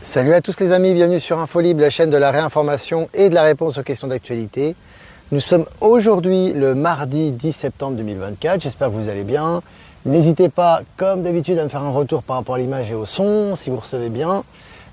Salut à tous les amis, bienvenue sur InfoLib, la chaîne de la réinformation et de la réponse aux questions d'actualité. Nous sommes aujourd'hui le mardi 10 septembre 2024, j'espère que vous allez bien. N'hésitez pas, comme d'habitude, à me faire un retour par rapport à l'image et au son, si vous recevez bien.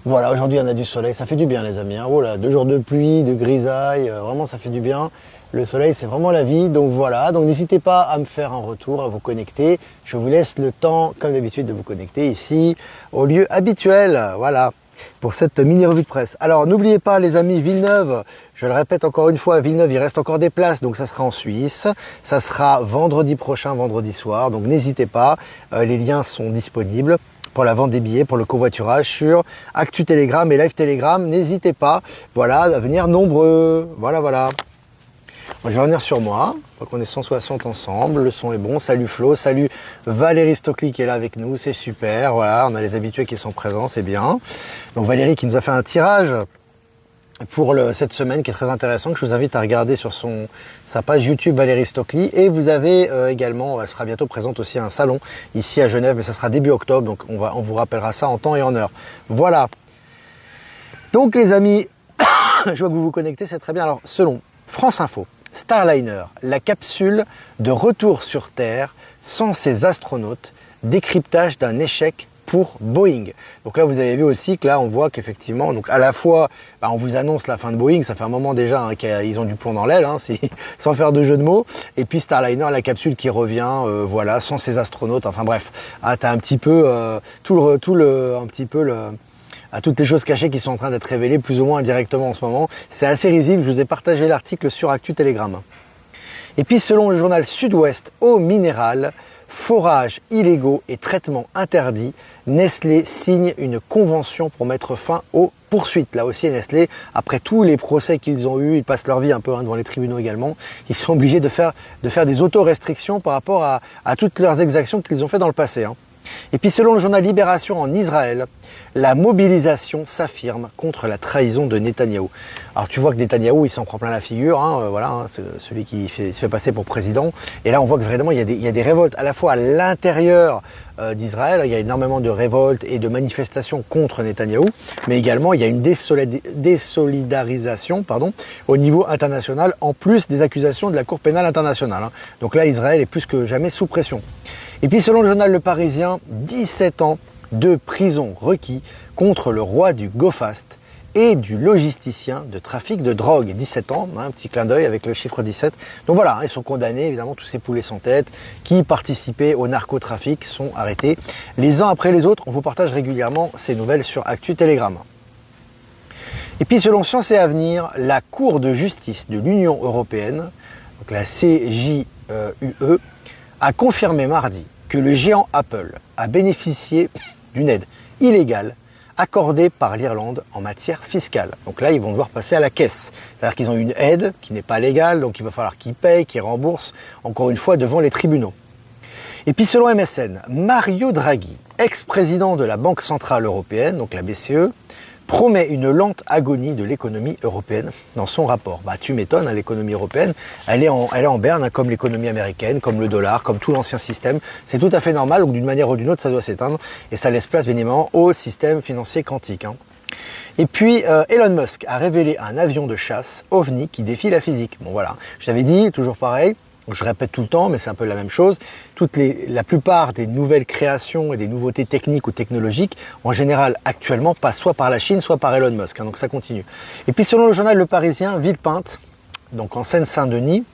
Voilà, aujourd'hui on a du soleil, ça fait du bien les amis. Hein. Oh là, 2 jours de pluie, de grisaille, vraiment ça fait du bien. Le soleil c'est vraiment la vie, donc voilà. Donc n'hésitez pas à me faire un retour, à vous connecter. Je vous laisse le temps, comme d'habitude, de vous connecter ici, au lieu habituel. Voilà. Pour cette mini revue de presse. Alors n'oubliez pas les amis, Villeneuve, je le répète encore une fois, Villeneuve il reste encore des places, donc ça sera en Suisse, ça sera vendredi prochain, vendredi soir, donc n'hésitez pas, les liens sont disponibles pour la vente des billets, pour le covoiturage sur Actu Telegram et Live Telegram, n'hésitez pas, voilà, à venir nombreux, voilà. Je vais revenir sur moi, je crois qu'on est 160 ensemble, le son est bon, salut Flo, salut Valérie Stockley qui est là avec nous, c'est super, voilà, on a les habitués qui sont présents, c'est bien. Donc Valérie qui nous a fait un tirage pour cette semaine qui est très intéressant, que je vous invite à regarder sur sa page YouTube Valérie Stockley. Et vous avez également, elle sera bientôt présente aussi à un salon ici à Genève, mais ça sera début octobre, donc on vous rappellera ça en temps et en heure. Voilà. Donc les amis, je vois que vous vous connectez, c'est très bien. Alors selon France Info, Starliner, la capsule de retour sur Terre sans ses astronautes, décryptage d'un échec pour Boeing. Donc là vous avez vu aussi que là on voit qu'effectivement, donc à la fois on vous annonce la fin de Boeing, ça fait un moment déjà hein, qu'ils ont du plomb dans l'aile, hein, sans faire de jeu de mots, et puis Starliner, la capsule qui revient, voilà, sans ses astronautes, enfin bref, t'as un petit peu à toutes les choses cachées qui sont en train d'être révélées plus ou moins indirectement en ce moment. C'est assez risible, je vous ai partagé l'article sur Actu Telegram. Et puis selon le journal Sud-Ouest, eau minérale, forages illégaux et traitements interdits, Nestlé signe une convention pour mettre fin aux poursuites. Là aussi Nestlé, après tous les procès qu'ils ont eus, ils passent leur vie un peu devant les tribunaux également, ils sont obligés de faire des auto-restrictions par rapport à toutes leurs exactions qu'ils ont fait dans le passé. Hein. Et puis selon le journal Libération en Israël, la mobilisation s'affirme contre la trahison de Netanyahou. Alors tu vois que Netanyahou il s'en prend plein la figure, hein, voilà, hein, celui qui se fait passer pour président. Et là on voit que vraiment il y a des révoltes à la fois à l'intérieur d'Israël, il y a énormément de révoltes et de manifestations contre Netanyahou, mais également il y a une désolidarisation au niveau international, en plus des accusations de la Cour pénale internationale. Hein. Donc là Israël est plus que jamais sous pression. Et puis selon le journal Le Parisien, 17 ans de prison requis contre le roi du Go-Fast et du logisticien de trafic de drogue. 17 ans, hein, un petit clin d'œil avec le chiffre 17. Donc voilà, ils sont condamnés, évidemment, tous ces poulets sans tête qui participaient au narcotrafic sont arrêtés. Les uns après les autres, on vous partage régulièrement ces nouvelles sur Actu Telegram. Et puis selon Science et Avenir, la Cour de justice de l'Union européenne, donc la CJUE, a confirmé mardi que le géant Apple a bénéficié d'une aide illégale accordée par l'Irlande en matière fiscale. Donc là, ils vont devoir passer à la caisse. C'est-à-dire qu'ils ont une aide qui n'est pas légale, donc il va falloir qu'ils payent, qu'ils remboursent, encore une fois, devant les tribunaux. Et puis selon MSN, Mario Draghi, ex-président de la Banque Centrale Européenne, donc la BCE, promet une lente agonie de l'économie européenne dans son rapport. Bah tu m'étonnes, hein, l'économie européenne, elle est en berne, hein, comme l'économie américaine, comme le dollar, comme tout l'ancien système. C'est tout à fait normal, donc d'une manière ou d'une autre, ça doit s'éteindre, et ça laisse place bien évidemment au système financier quantique. Hein. Et puis Elon Musk a révélé un avion de chasse OVNI qui défie la physique. Bon voilà, je t'avais dit, toujours pareil, je répète tout le temps, mais c'est un peu la même chose. La plupart des nouvelles créations et des nouveautés techniques ou technologiques, en général, actuellement, passent soit par la Chine, soit par Elon Musk. Hein, donc ça continue. Et puis selon le journal Le Parisien, Villepinte, donc en Seine-Saint-Denis,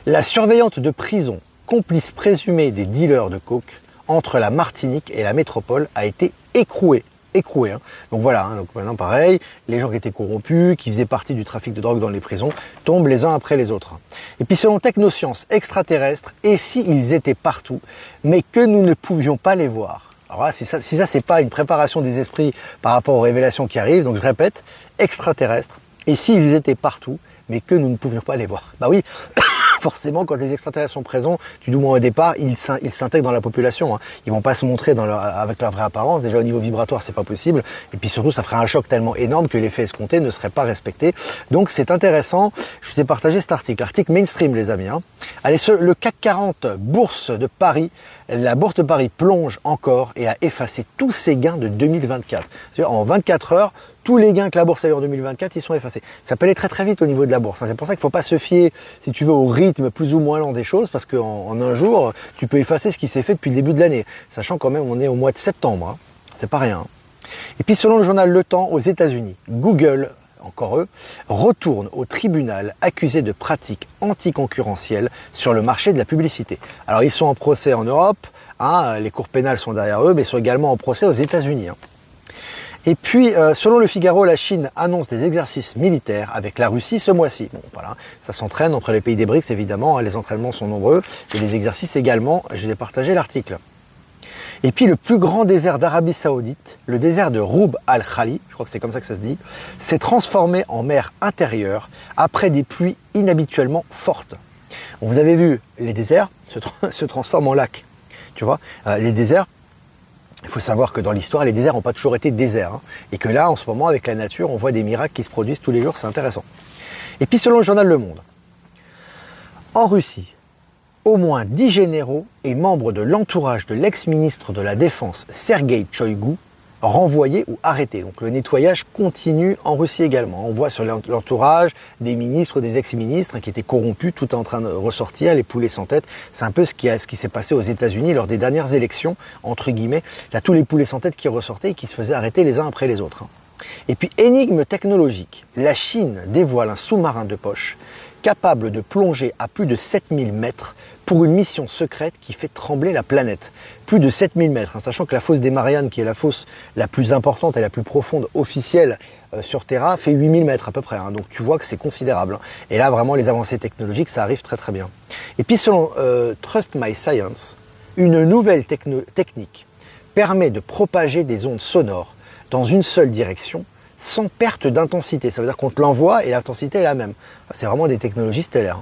la surveillante de prison, complice présumée des dealers de coke, entre la Martinique et la métropole, a été écrouée. Hein. Donc voilà, hein, donc maintenant pareil, les gens qui étaient corrompus, qui faisaient partie du trafic de drogue dans les prisons, tombent les uns après les autres. Et puis selon Technosciences, extraterrestres, et si ils étaient partout, mais que nous ne pouvions pas les voir. Alors là, si ça c'est pas une préparation des esprits par rapport aux révélations qui arrivent, donc je répète, extraterrestres, et s'ils étaient partout, mais que nous ne pouvions pas les voir. Bah oui, forcément, quand les extraterrestres sont présents, du moins au départ, ils s'intègrent dans la population. Hein. Ils vont pas se montrer avec leur vraie apparence. Déjà, au niveau vibratoire, c'est pas possible. Et puis surtout, ça ferait un choc tellement énorme que l'effet escompté ne serait pas respecté. Donc, c'est intéressant. Je vous ai partagé cet article mainstream, les amis. Hein. Allez, le CAC 40, bourse de Paris, la Bourse de Paris plonge encore et a effacé tous ses gains de 2024. C'est-à-dire en 24 heures, tous les gains que la bourse a eu en 2024, ils sont effacés. Ça peut aller très très vite au niveau de la bourse. C'est pour ça qu'il ne faut pas se fier, si tu veux, au rythme plus ou moins lent des choses, parce qu'en un jour, tu peux effacer ce qui s'est fait depuis le début de l'année. Sachant quand même, on est au mois de septembre. Hein. C'est pas rien. Et puis selon le journal Le Temps, aux États-Unis, Google, encore eux, retourne au tribunal accusé de pratiques anticoncurrentielles sur le marché de la publicité. Alors ils sont en procès en Europe, hein, les cours pénales sont derrière eux, mais ils sont également en procès aux États-Unis. Hein. Et puis, selon le Figaro, la Chine annonce des exercices militaires avec la Russie ce mois-ci. Bon, voilà, ça s'entraîne entre les pays des BRICS, évidemment, hein, les entraînements sont nombreux, et les exercices également, je vais partager l'article. Et puis le plus grand désert d'Arabie Saoudite, le désert de Roub al-Khali, je crois que c'est comme ça que ça se dit, s'est transformé en mer intérieure après des pluies inhabituellement fortes. Vous avez vu, les déserts se transforment en lacs. Tu vois, les déserts, il faut savoir que dans l'histoire, les déserts n'ont pas toujours été déserts. Hein, et que là, en ce moment, avec la nature, on voit des miracles qui se produisent tous les jours, c'est intéressant. Et puis selon le journal Le Monde, en Russie, au moins 10 généraux et membres de l'entourage de l'ex-ministre de la Défense Sergueï Shoigu renvoyés ou arrêtés. Donc le nettoyage continue en Russie également. On voit sur l'entourage des ministres, des ex-ministres qui étaient corrompus, tout est en train de ressortir, les poulets sans tête. C'est un peu ce qui s'est passé aux États-Unis lors des dernières élections, entre guillemets. Il y a tous les poulets sans tête qui ressortaient et qui se faisaient arrêter les uns après les autres. Et puis énigme technologique, la Chine dévoile un sous-marin de poche capable de plonger à plus de 7000 mètres pour une mission secrète qui fait trembler la planète. Plus de 7000 mètres, hein, sachant que la fosse des Mariannes, qui est la fosse la plus importante et la plus profonde officielle sur Terra, fait 8000 mètres à peu près. Hein, donc tu vois que c'est considérable. Hein. Et là, vraiment, les avancées technologiques, ça arrive très très bien. Et puis selon Trust My Science, une nouvelle technique permet de propager des ondes sonores dans une seule direction sans perte d'intensité. Ça veut dire qu'on te l'envoie et l'intensité est la même. C'est vraiment des technologies stellaires.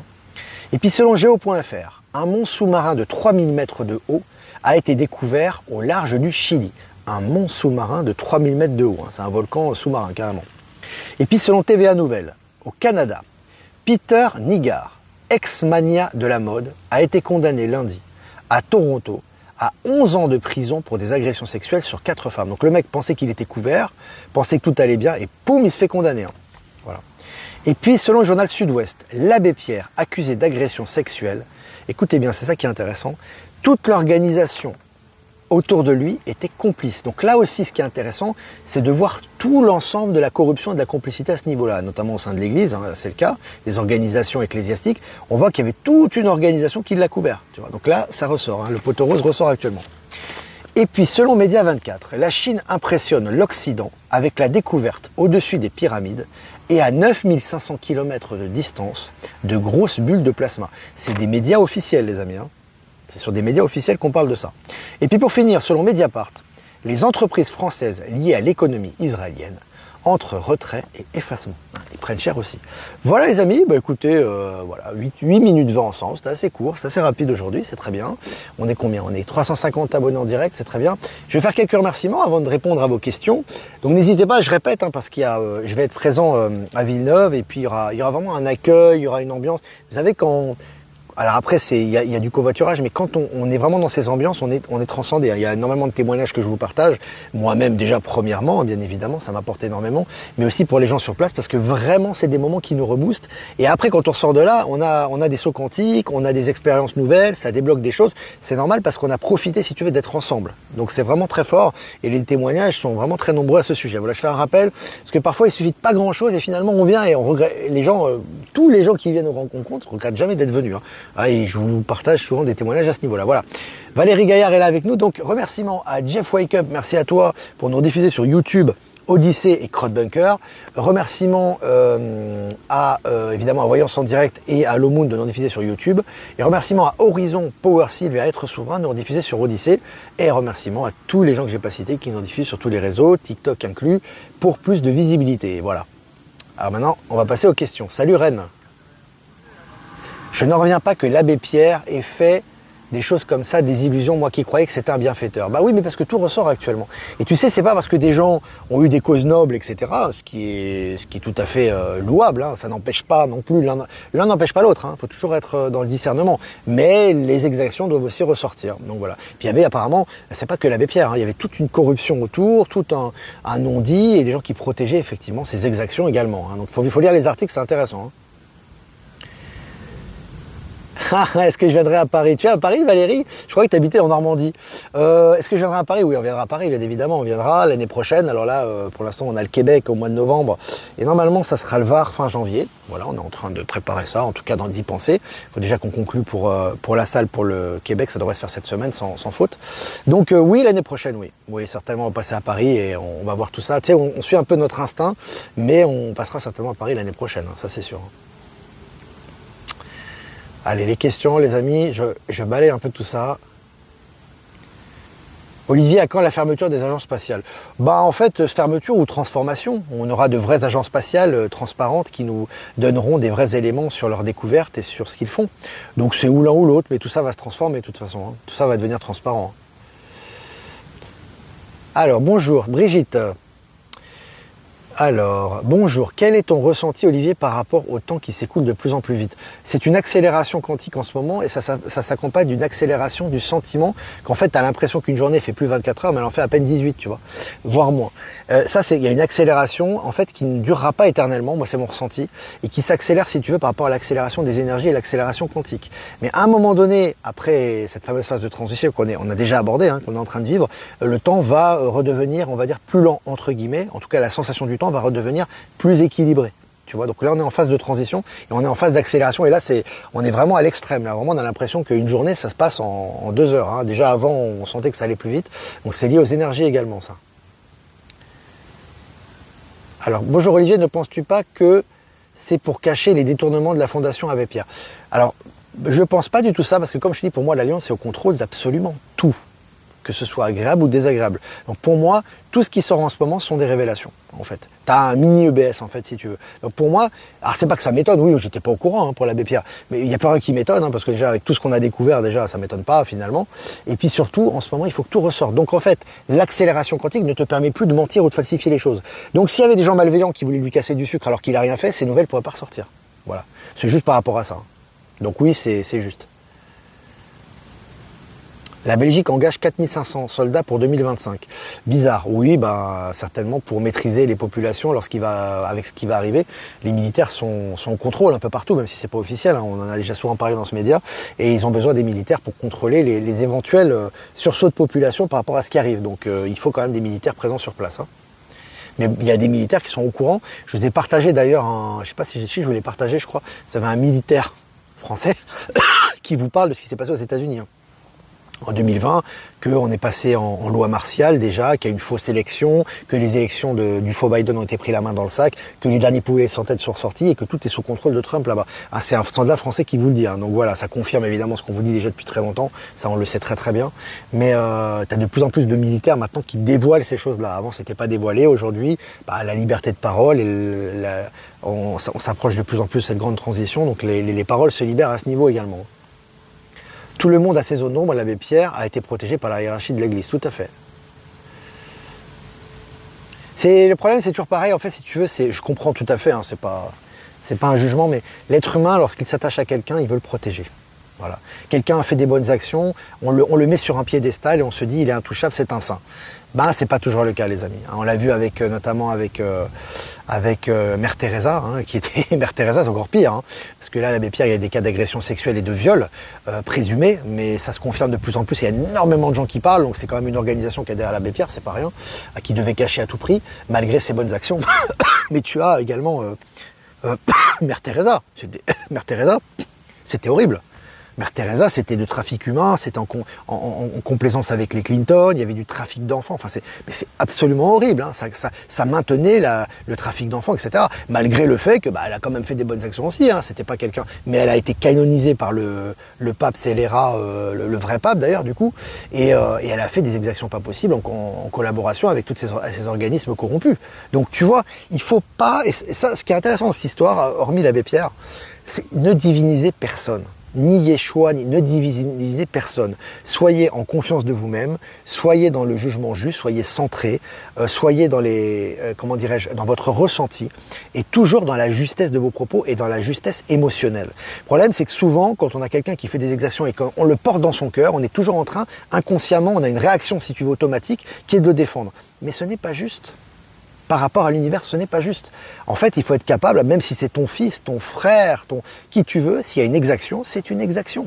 Et puis selon Géo.fr, un mont sous-marin de 3000 mètres de haut a été découvert au large du Chili. Un mont sous-marin de 3000 mètres de haut. Hein. C'est un volcan sous-marin carrément. Et puis selon TVA Nouvelles, au Canada, Peter Nigard, ex-mania de la mode, a été condamné lundi à Toronto à 11 ans de prison pour des agressions sexuelles sur 4 femmes. Donc le mec pensait qu'il était couvert, pensait que tout allait bien, et poum, il se fait condamner. Hein. Voilà. Et puis, selon le journal Sud-Ouest, l'abbé Pierre, accusé d'agression sexuelle, écoutez bien, c'est ça qui est intéressant, toute l'organisation autour de lui était complice. Donc là aussi, ce qui est intéressant, c'est de voir tout l'ensemble de la corruption et de la complicité à ce niveau-là, notamment au sein de l'Église, hein, c'est le cas, des organisations ecclésiastiques. On voit qu'il y avait toute une organisation qui l'a couvert. Tu vois. Donc là, ça ressort, hein, le poteau rose ressort actuellement. Et puis, selon Média 24, la Chine impressionne l'Occident avec la découverte au-dessus des pyramides et à 9500 km de distance de grosses bulles de plasma. C'est des médias officiels, les amis. Hein. C'est sur des médias officiels qu'on parle de ça. Et puis pour finir, selon Mediapart, les entreprises françaises liées à l'économie israélienne entre retrait et effacement. Ils prennent cher aussi. Voilà les amis, bah écoutez, voilà, 8 minutes 20 ensemble, c'est assez court, c'est assez rapide aujourd'hui, c'est très bien. On est combien? On est 350 abonnés en direct, c'est très bien. Je vais faire quelques remerciements avant de répondre à vos questions. Donc n'hésitez pas, je répète, hein, parce qu'il y a, je vais être présent à Villeneuve et puis il y aura vraiment un accueil, il y aura une ambiance. Vous savez quand... Alors après, il y a du covoiturage, mais quand on est vraiment dans ces ambiances, on est transcendé. Il y a énormément de témoignages que je vous partage. Moi-même, déjà, premièrement, bien évidemment, ça m'apporte énormément. Mais aussi pour les gens sur place, parce que vraiment, c'est des moments qui nous reboostent. Et après, quand on ressort de là, on a des sauts quantiques, on a des expériences nouvelles, ça débloque des choses. C'est normal parce qu'on a profité, si tu veux, d'être ensemble. Donc c'est vraiment très fort. Et les témoignages sont vraiment très nombreux à ce sujet. Voilà, je fais un rappel. Parce que parfois, il suffit de pas grand-chose et finalement, on vient et on regrette. Les gens, tous les gens qui viennent au rencontre, ne regrettent jamais d'être venus. Hein. Ah, et je vous partage souvent des témoignages à ce niveau-là. Voilà. Valérie Gaillard est là avec nous. Donc, remerciements à Jeff Wake Up. Merci à toi pour nous diffuser sur YouTube, Odyssée et Crowd Bunker. Remerciements à, évidemment, à Voyance en direct et à Lomoon de nous diffuser sur YouTube. Et remerciements à Horizon, Power Sylve et à Être Souverain de nous diffuser sur Odyssée. Et remerciements à tous les gens que j'ai pas cités qui nous diffusent sur tous les réseaux, TikTok inclus, pour plus de visibilité. Voilà. Alors maintenant, on va passer aux questions. Salut Rennes. Je n'en reviens pas que l'abbé Pierre ait fait des choses comme ça, des illusions, moi qui croyais que c'était un bienfaiteur. Bah oui, mais parce que tout ressort actuellement. Et tu sais, c'est pas parce que des gens ont eu des causes nobles, etc., ce qui est tout à fait louable, hein, ça n'empêche pas non plus, l'un n'empêche pas l'autre, il faut toujours être dans le discernement. Mais les exactions doivent aussi ressortir. Donc voilà. Puis il y avait apparemment, c'est pas que l'abbé Pierre, il y avait toute une corruption autour, tout un non-dit, et des gens qui protégeaient effectivement ces exactions également. Donc il faut lire les articles, c'est intéressant. Est-ce que je viendrai à Paris? Tu es à Paris, Valérie? Je croyais que tu habitais en Normandie. Est-ce que je viendrai à Paris? Oui, on viendra à Paris, bien évidemment. On viendra l'année prochaine. Alors là, pour l'instant, on a le Québec au mois de novembre. Et normalement, ça sera le Var fin janvier. Voilà, on est en train de préparer ça, en tout cas d'y penser. Il faut déjà qu'on conclue pour la salle, pour le Québec. Ça devrait se faire cette semaine sans faute. Donc oui, l'année prochaine, oui. Oui, certainement, on va passer à Paris et on va voir tout ça. Tu sais, on suit un peu notre instinct, mais on passera certainement à Paris l'année prochaine. Ça, c'est sûr. Allez, les questions, les amis, je balaye un peu tout ça. Olivier, à quand la fermeture des agences spatiales? Bah en fait, fermeture ou transformation. On aura de vraies agences spatiales transparentes qui nous donneront des vrais éléments sur leurs découvertes et sur ce qu'ils font. Donc c'est ou l'un ou l'autre, mais tout ça va se transformer de toute façon. Tout ça va devenir transparent. Alors, bonjour, Brigitte. Alors, bonjour, quel est ton ressenti, Olivier, par rapport au temps qui s'écoule de plus en plus vite? C'est une accélération quantique en ce moment et ça s'accompagne d'une accélération du sentiment qu'en fait, tu as l'impression qu'une journée fait plus 24 heures, mais elle en fait à peine 18, tu vois, voire moins. Il y a une accélération, en fait, qui ne durera pas éternellement, moi c'est mon ressenti, et qui s'accélère, si tu veux, par rapport à l'accélération des énergies et l'accélération quantique. Mais à un moment donné, après cette fameuse phase de transition on a déjà abordée, qu'on est en train de vivre, le temps va redevenir, on va dire, plus lent, entre guillemets, en tout cas la sensation du temps va redevenir plus équilibré. Tu vois, donc là on est en phase de transition et on est en phase d'accélération et là on est vraiment à l'extrême. Là vraiment on a l'impression qu'une journée ça se passe en 2 heures. Déjà avant on sentait que ça allait plus vite, donc c'est lié aux énergies également ça. Alors bonjour Olivier, ne penses-tu pas que c'est pour cacher les détournements de la Fondation Abbé Pierre? Alors je pense pas du tout ça parce que comme je dis, pour moi l'Alliance c'est au contrôle d'absolument tout, que ce soit agréable ou désagréable. Donc pour moi, tout ce qui sort en ce moment sont des révélations, en fait. Tu as un mini EBS, en fait, si tu veux. Donc pour moi, alors c'est pas que ça m'étonne, oui, j'étais pas au courant pour l'abbé Pierre, mais il n'y a pas rien qui m'étonne, parce que déjà, avec tout ce qu'on a découvert, déjà, ça m'étonne pas, finalement. Et puis surtout, en ce moment, il faut que tout ressorte. Donc en fait, l'accélération quantique ne te permet plus de mentir ou de falsifier les choses. Donc s'il y avait des gens malveillants qui voulaient lui casser du sucre alors qu'il a rien fait, ces nouvelles pourraient pas ressortir. Voilà. C'est juste par rapport à ça. Donc oui, c'est juste. La Belgique engage 4500 soldats pour 2025. Bizarre, oui, certainement pour maîtriser les populations avec ce qui va arriver. Les militaires sont au contrôle un peu partout, même si c'est pas officiel, on en a déjà souvent parlé dans ce média, et ils ont besoin des militaires pour contrôler les éventuels sursauts de population par rapport à ce qui arrive. Donc il faut quand même des militaires présents sur place. Mais il y a des militaires qui sont au courant. Je vous ai partagé d'ailleurs, je sais pas si je vous l'ai partagé, je crois, vous avez un militaire français qui vous parle de ce qui s'est passé aux États-Unis. En 2020, qu'on est passé en loi martiale déjà, qu'il y a une fausse élection, que les élections du faux Biden ont été pris la main dans le sac, que les derniers poulets sans tête sont ressortis et que tout est sous contrôle de Trump là-bas. C'est un soldat français qui vous le dit. Donc voilà, ça confirme évidemment ce qu'on vous dit déjà depuis très longtemps, ça on le sait très très bien. Mais tu as de plus en plus de militaires maintenant qui dévoilent ces choses-là. Avant c'était pas dévoilé, aujourd'hui la liberté de parole, on s'approche de plus en plus de cette grande transition, donc les paroles se libèrent à ce niveau également. Tout le monde à ses zones d'ombre, l'abbé Pierre a été protégé par la hiérarchie de l'Église, tout à fait. Le problème, c'est toujours pareil, en fait, si tu veux, je comprends tout à fait, c'est pas un jugement, mais l'être humain, lorsqu'il s'attache à quelqu'un, il veut le protéger. Voilà. Quelqu'un a fait des bonnes actions, on le met sur un piédestal et on se dit, il est intouchable, c'est un saint. C'est pas toujours le cas, les amis. On l'a vu notamment avec Mère Teresa, qui était Mère Teresa, c'est encore pire, parce que là, l'abbé Pierre, il y a des cas d'agression sexuelle et de viol présumés, mais ça se confirme de plus en plus. Il y a énormément de gens qui parlent, donc c'est quand même une organisation qui est derrière l'abbé Pierre, c'est pas rien, qui devait cacher à tout prix, malgré ses bonnes actions. Mais tu as également Mère Teresa. Mère Teresa, c'était horrible. Mère Teresa, c'était du trafic humain, c'était en complaisance avec les Clinton, il y avait du trafic d'enfants. Mais c'est absolument horrible. Ça maintenait le trafic d'enfants, etc. Malgré le fait que elle a quand même fait des bonnes actions aussi. C'était pas quelqu'un, mais elle a été canonisée par le pape Scélérat, le vrai pape d'ailleurs du coup, et elle a fait des exactions pas possibles en collaboration avec tous ces organismes corrompus. Donc tu vois, il faut pas. Et ça, ce qui est intéressant dans cette histoire, hormis l'abbé Pierre, c'est ne diviniser personne. niez choix, ne divisez personne. Soyez en confiance de vous-même, soyez dans le jugement juste, soyez centré, soyez dans dans votre ressenti et toujours dans la justesse de vos propos et dans la justesse émotionnelle. Le problème, c'est que souvent, quand on a quelqu'un qui fait des exactions et qu'on le porte dans son cœur, on est toujours en train, inconsciemment, on a une réaction, si tu veux, automatique, qui est de le défendre. Mais ce n'est pas juste. Par rapport à l'univers, ce n'est pas juste. En fait, il faut être capable, même si c'est ton fils, ton frère, qui tu veux, s'il y a une exaction, c'est une exaction.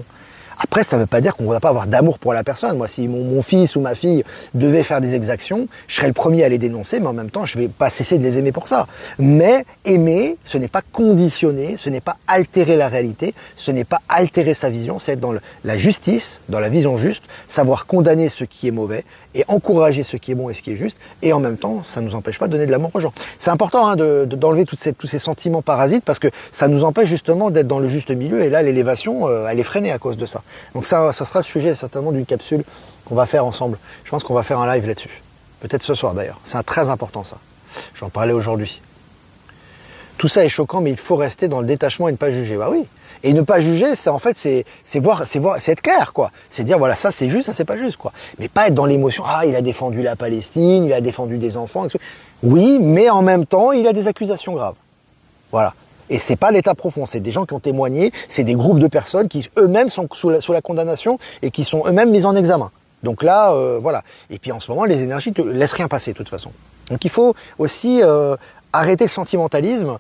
Après, ça ne veut pas dire qu'on ne va pas avoir d'amour pour la personne. Moi, si mon fils ou ma fille devait faire des exactions, je serais le premier à les dénoncer, mais en même temps, je ne vais pas cesser de les aimer pour ça. Mais aimer, ce n'est pas conditionner, ce n'est pas altérer la réalité, ce n'est pas altérer sa vision, c'est être dans la justice, dans la vision juste, savoir condamner ce qui est mauvais et encourager ce qui est bon et ce qui est juste, et en même temps, ça ne nous empêche pas de donner de l'amour aux gens. C'est important d'enlever tous ces sentiments parasites, parce que ça nous empêche justement d'être dans le juste milieu, et là, l'élévation, elle est freinée à cause de ça. Donc ça sera le sujet certainement d'une capsule qu'on va faire ensemble. Je pense qu'on va faire un live là-dessus. Peut-être ce soir d'ailleurs. C'est très important ça. J'en parlais aujourd'hui. Tout ça est choquant, mais il faut rester dans le détachement et ne pas juger. Bah oui. Et ne pas juger, c'est en fait, c'est être clair, quoi. C'est dire, voilà, ça c'est juste, ça c'est pas juste, quoi. Mais pas être dans l'émotion. Ah, il a défendu la Palestine, il a défendu des enfants, etc. Oui, mais en même temps, il a des accusations graves. Voilà. Et c'est pas l'état profond, c'est des gens qui ont témoigné, c'est des groupes de personnes qui eux-mêmes sont sous la condamnation et qui sont eux-mêmes mis en examen. Donc là, voilà. Et puis en ce moment, les énergies ne laissent rien passer de toute façon. Donc il faut aussi arrêter le sentimentalisme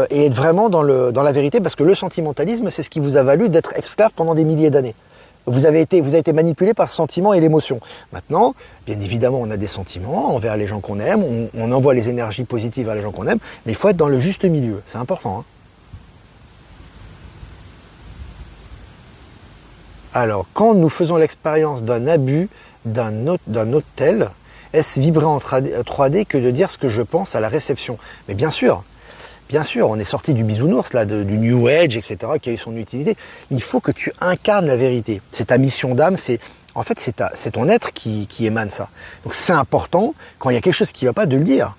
et être vraiment dans la vérité, parce que le sentimentalisme, c'est ce qui vous a valu d'être esclave pendant des milliers d'années. Vous avez été manipulé par le sentiment et l'émotion. Maintenant, bien évidemment, on a des sentiments envers les gens qu'on aime, on envoie les énergies positives vers les gens qu'on aime, mais il faut être dans le juste milieu. C'est important, hein. Alors, quand nous faisons l'expérience d'un abus d'un hôtel, est-ce vibrer en 3D que de dire ce que je pense à la réception? Mais bien sûr, on est sorti du bisounours, là, du New Age, etc., qui a eu son utilité. Il faut que tu incarnes la vérité. C'est ta mission d'âme, c'est ton être qui émane ça. Donc c'est important, quand il y a quelque chose qui ne va pas, de le dire.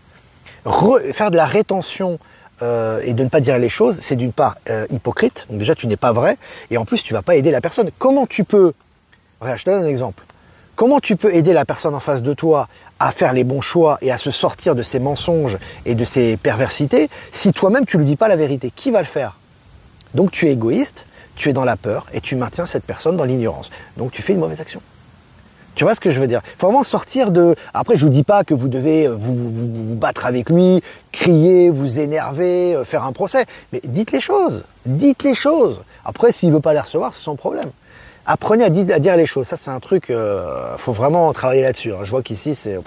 Faire de la rétention et de ne pas dire les choses, c'est d'une part hypocrite, donc déjà tu n'es pas vrai, et en plus tu ne vas pas aider la personne. Comment tu peux, regarde, je te donne un exemple, comment tu peux aider la personne en face de toi à faire les bons choix et à se sortir de ses mensonges et de ses perversités si toi-même tu ne lui dis pas la vérité? Qui va le faire? Donc tu es égoïste, tu es dans la peur et tu maintiens cette personne dans l'ignorance. Donc tu fais une mauvaise action. Tu vois ce que je veux dire? Il faut vraiment sortir de... Après, je vous dis pas que vous devez vous battre avec lui, crier, vous énerver, faire un procès. Mais dites les choses. Dites les choses. Après, s'il veut pas les recevoir, c'est son problème. Apprenez à dire les choses. Ça, c'est un truc... faut vraiment travailler là-dessus. Hein. Je vois qu'ici, c'est...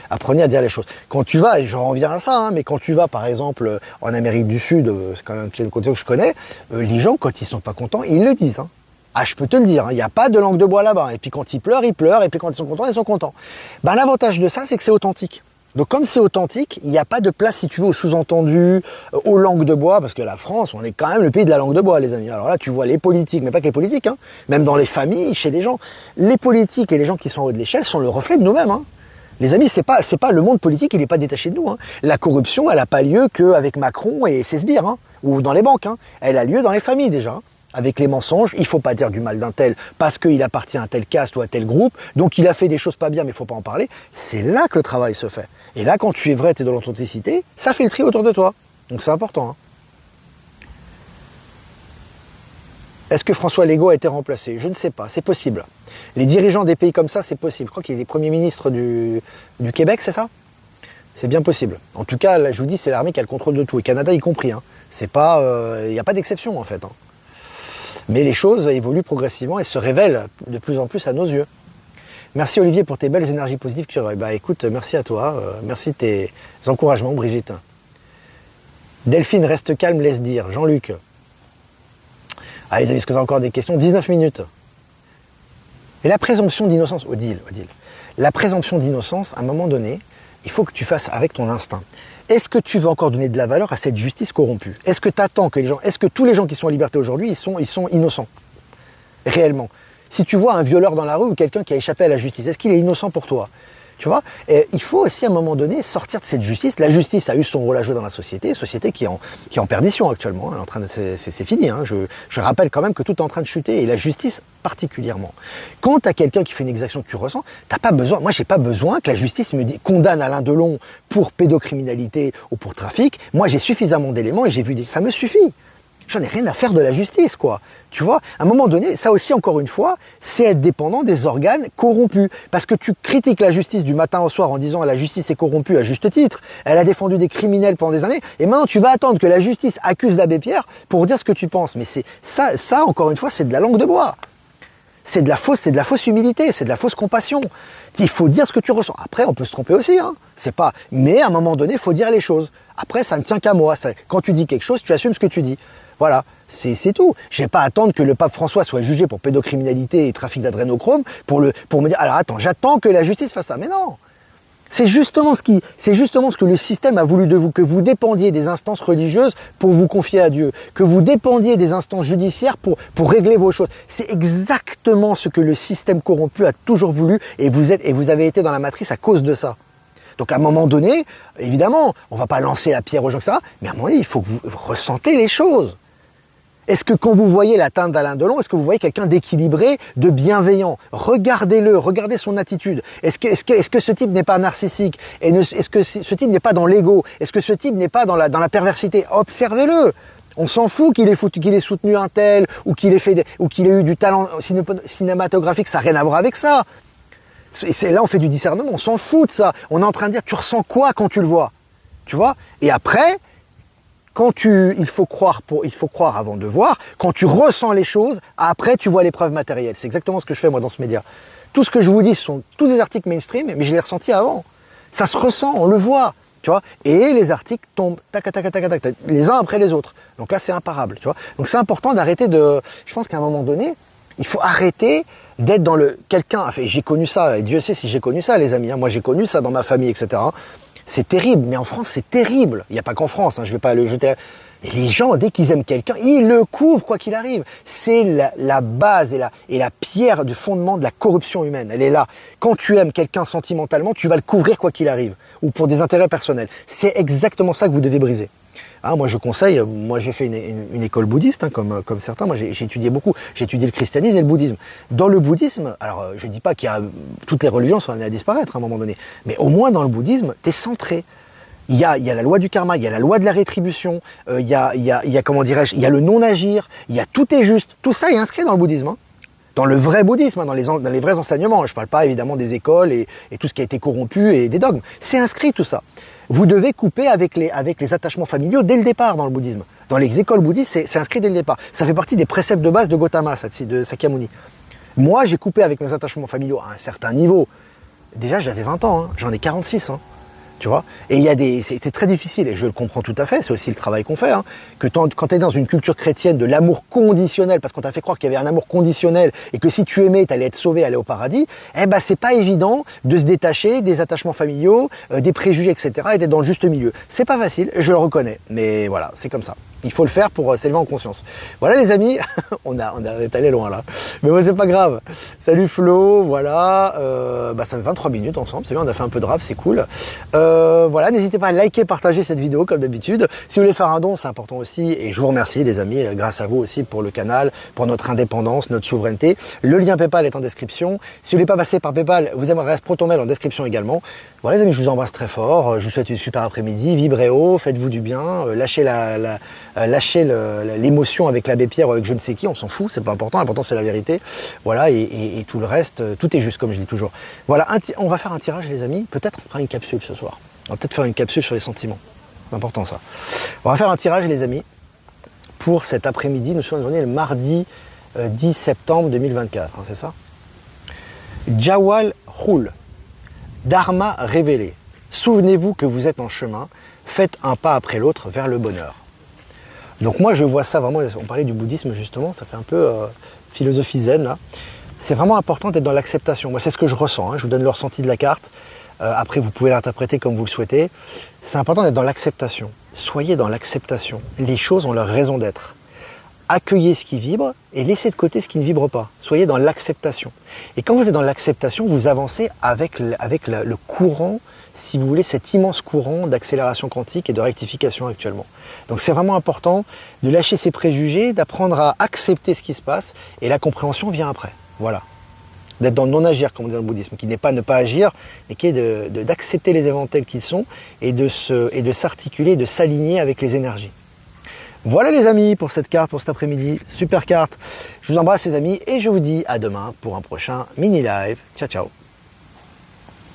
apprenez à dire les choses. Quand tu vas, et je reviens à ça, hein, mais quand tu vas, par exemple, en Amérique du Sud, c'est quand même le côté que je connais, les gens, quand ils sont pas contents, ils le disent. Hein. Ah, je peux te le dire, il n'y a pas de langue de bois là-bas. Et puis quand ils pleurent, et puis quand ils sont contents, ils sont contents. Ben, l'avantage de ça, c'est que c'est authentique. Donc comme c'est authentique, il n'y a pas de place, si tu veux, au sous-entendu, aux langues de bois, parce que la France, on est quand même le pays de la langue de bois, les amis. Alors là, tu vois les politiques, mais pas que les politiques, hein, même dans les familles, chez les gens. Les politiques et les gens qui sont en haut de l'échelle sont le reflet de nous-mêmes. Hein. Les amis, c'est pas le monde politique, il n'est pas détaché de nous. Hein. La corruption, elle n'a pas lieu qu'avec Macron et ses sbires, hein, ou dans les banques. Hein. Elle a lieu dans les familles déjà. Hein. Avec les mensonges, il ne faut pas dire du mal d'un tel parce qu'il appartient à tel caste ou à tel groupe, donc il a fait des choses pas bien mais il ne faut pas en parler. C'est là que le travail se fait. Et là, quand tu es vrai, tu es dans l'authenticité, ça fait le tri autour de toi. Donc c'est important. Hein. Est-ce que François Legault a été remplacé? Je ne sais pas, c'est possible. Les dirigeants des pays comme ça, c'est possible. Je crois qu'il y a des premiers ministres du Québec, c'est ça? C'est bien possible. En tout cas, là, je vous dis, c'est l'armée qui a le contrôle de tout, et Canada y compris. Hein. C'est pas, il n'y a pas d'exception en fait. Hein. Mais les choses évoluent progressivement et se révèlent de plus en plus à nos yeux. Merci Olivier pour tes belles énergies positives que tu aurais. Bah écoute, merci à toi, merci de tes encouragements Brigitte. Delphine, reste calme, laisse dire. Jean-Luc. Allez les amis, est-ce que vous avez encore des questions? 19 minutes. Et la présomption d'innocence, Odile. La présomption d'innocence, à un moment donné, il faut que tu fasses avec ton instinct. Est-ce que tu veux encore donner de la valeur à cette justice corrompue? Est-ce que tu attends que est-ce que tous les gens qui sont en liberté aujourd'hui, ils sont innocents? Réellement. Si tu vois un violeur dans la rue ou quelqu'un qui a échappé à la justice, est-ce qu'il est innocent pour toi? Tu vois, et il faut aussi à un moment donné sortir de cette justice. La justice a eu son rôle à jouer dans la société qui est en perdition actuellement. Hein, c'est fini. Hein. Je rappelle quand même que tout est en train de chuter et la justice particulièrement. Quand tu as quelqu'un qui fait une exaction que tu ressens, t'as pas besoin. Moi, j'ai pas besoin que la justice me condamne Alain Delon pour pédocriminalité ou pour trafic. Moi, j'ai suffisamment d'éléments et j'ai vu ça me suffit. J'en ai rien à faire de la justice, quoi. Tu vois, à un moment donné, ça aussi, encore une fois, c'est être dépendant des organes corrompus. Parce que tu critiques la justice du matin au soir en disant la justice est corrompue à juste titre, elle a défendu des criminels pendant des années, et maintenant tu vas attendre que la justice accuse l'abbé Pierre pour dire ce que tu penses. Mais c'est ça, encore une fois, c'est de la langue de bois. C'est de la fausse humilité, c'est de la fausse compassion. Il faut dire ce que tu ressens. Après, on peut se tromper aussi, hein. C'est pas. Mais à un moment donné, il faut dire les choses. Après, ça ne tient qu'à moi. Quand tu dis quelque chose, tu assumes ce que tu dis. Voilà, c'est tout. Je ne vais pas attendre que le pape François soit jugé pour pédocriminalité et trafic d'adrénochrome pour me dire, alors attends, j'attends que la justice fasse ça. Mais non, c'est justement ce que le système a voulu de vous, que vous dépendiez des instances religieuses pour vous confier à Dieu, que vous dépendiez des instances judiciaires pour régler vos choses. C'est exactement ce que le système corrompu a toujours voulu et vous avez été dans la matrice à cause de ça. Donc à un moment donné, évidemment, on ne va pas lancer la pierre aux gens, etc. Mais à un moment donné, il faut que vous ressentez les choses. Est-ce que quand vous voyez la teinte d'Alain Delon, est-ce que vous voyez quelqu'un d'équilibré, de bienveillant? Regardez-le, regardez son attitude. Est-ce que ce type n'est pas narcissique? Est-ce que ce type n'est pas dans l'ego? Est-ce que ce type n'est pas dans la perversité? Observez-le. On s'en fout qu'il ait soutenu un tel ou qu'il ait eu du talent cinématographique, ça n'a rien à voir avec ça. Là, on fait du discernement, on s'en fout de ça. On est en train de dire, tu ressens quoi quand tu le vois? Tu vois? Et après, il faut croire avant de voir. Quand tu ressens les choses, après, tu vois les preuves matérielles. C'est exactement ce que je fais, moi, dans ce média. Tout ce que je vous dis, ce sont tous des articles mainstream, mais je l'ai ressenti avant. Ça se ressent, on le voit. Tu vois, et les articles tombent tac, tac, tac, tac, tac, les uns après les autres. Donc là, c'est imparable. Tu vois. Donc c'est important d'arrêter de... Je pense qu'à un moment donné, il faut arrêter d'être dans le... Quelqu'un... Enfin, j'ai connu ça, et Dieu sait si j'ai connu ça, les amis. Hein. Moi, j'ai connu ça dans ma famille, etc. C'est terrible, mais en France, c'est terrible. Il n'y a pas qu'en France, hein, je ne vais pas le jeter... Et les gens, dès qu'ils aiment quelqu'un, ils le couvrent quoi qu'il arrive. C'est la base et la pierre de fondement de la corruption humaine. Elle est là. Quand tu aimes quelqu'un sentimentalement, tu vas le couvrir quoi qu'il arrive. Ou pour des intérêts personnels. C'est exactement ça que vous devez briser. Hein, moi je conseille, j'ai fait une école bouddhiste, hein, comme certains, moi j'ai étudié beaucoup, j'ai étudié le christianisme et le bouddhisme. Dans le bouddhisme, alors je ne dis pas qu'il y a toutes les religions sont amenées à disparaître à un moment donné, mais au moins dans le bouddhisme, tu es centré. Il y a la loi du karma, il y a la loi de la rétribution, il y a comment dirais-je, il y a le non-agir, il y a tout est juste, tout ça est inscrit dans le bouddhisme. Hein. Dans le vrai bouddhisme, hein, dans les vrais enseignements, je ne parle pas évidemment des écoles et tout ce qui a été corrompu et des dogmes, c'est inscrit tout ça. Vous devez couper avec les attachements familiaux dès le départ dans le bouddhisme. Dans les écoles bouddhistes, c'est inscrit dès le départ. Ça fait partie des préceptes de base de Gautama, de Sakyamuni. Moi, j'ai coupé avec mes attachements familiaux à un certain niveau. Déjà, j'avais 20 ans, hein, j'en ai 46. Hein. Tu vois, et c'est très difficile, et je le comprends tout à fait, c'est aussi le travail qu'on fait, hein, que quand tu es dans une culture chrétienne de l'amour conditionnel, parce qu'on t'a fait croire qu'il y avait un amour conditionnel, et que si tu aimais, tu allais être sauvé, aller au paradis, eh ben c'est pas évident de se détacher des attachements familiaux, des préjugés, etc., et d'être dans le juste milieu. C'est pas facile, je le reconnais, mais voilà, c'est comme ça. Il faut le faire pour s'élever en conscience. Voilà les amis, on est allé loin là. Mais ouais, c'est pas grave. Salut Flo, voilà. Ça fait 23 minutes ensemble, c'est bien, on a fait un peu de rap, c'est cool. Voilà, n'hésitez pas à liker, partager cette vidéo comme d'habitude. Si vous voulez faire un don, c'est important aussi. Et je vous remercie les amis, grâce à vous aussi pour le canal, pour notre indépendance, notre souveraineté. Le lien PayPal est en description. Si vous voulez pas passer par PayPal, vous aimeriez Protonmail en description également. Voilà les amis, je vous embrasse très fort. Je vous souhaite une super après-midi. Vibrez haut, faites-vous du bien. Lâchez l'émotion avec l'abbé Pierre ou avec je ne sais qui, on s'en fout, c'est pas important, l'important c'est la vérité. Voilà, et tout le reste, tout est juste comme je dis toujours. Voilà, on va faire un tirage les amis, peut-être on fera une capsule ce soir. On va peut-être faire une capsule sur les sentiments. C'est important ça. On va faire un tirage les amis pour cet après-midi, nous sommes le mardi 10 septembre 2024, hein, c'est ça? Jawal Khul, Dharma révélé. Souvenez-vous que vous êtes en chemin, faites un pas après l'autre vers le bonheur. Donc moi je vois ça vraiment, on parlait du bouddhisme justement, ça fait un peu philosophie zen là. C'est vraiment important d'être dans l'acceptation. Moi c'est ce que je ressens, hein. Je vous donne le ressenti de la carte. Après vous pouvez l'interpréter comme vous le souhaitez. C'est important d'être dans l'acceptation. Soyez dans l'acceptation. Les choses ont leur raison d'être. Accueillez ce qui vibre et laissez de côté ce qui ne vibre pas. Soyez dans l'acceptation. Et quand vous êtes dans l'acceptation, vous avancez avec le courant, si vous voulez, cet immense courant d'accélération quantique et de rectification actuellement. Donc c'est vraiment important de lâcher ses préjugés, d'apprendre à accepter ce qui se passe et la compréhension vient après. Voilà. D'être dans le non-agir, comme on dit dans le bouddhisme, qui n'est pas ne pas agir, mais qui est d'accepter les événements tels qu'ils sont et de s'articuler, de s'aligner avec les énergies. Voilà les amis pour cette carte, pour cet après-midi. Super carte. Je vous embrasse les amis et je vous dis à demain pour un prochain mini live. Ciao, ciao.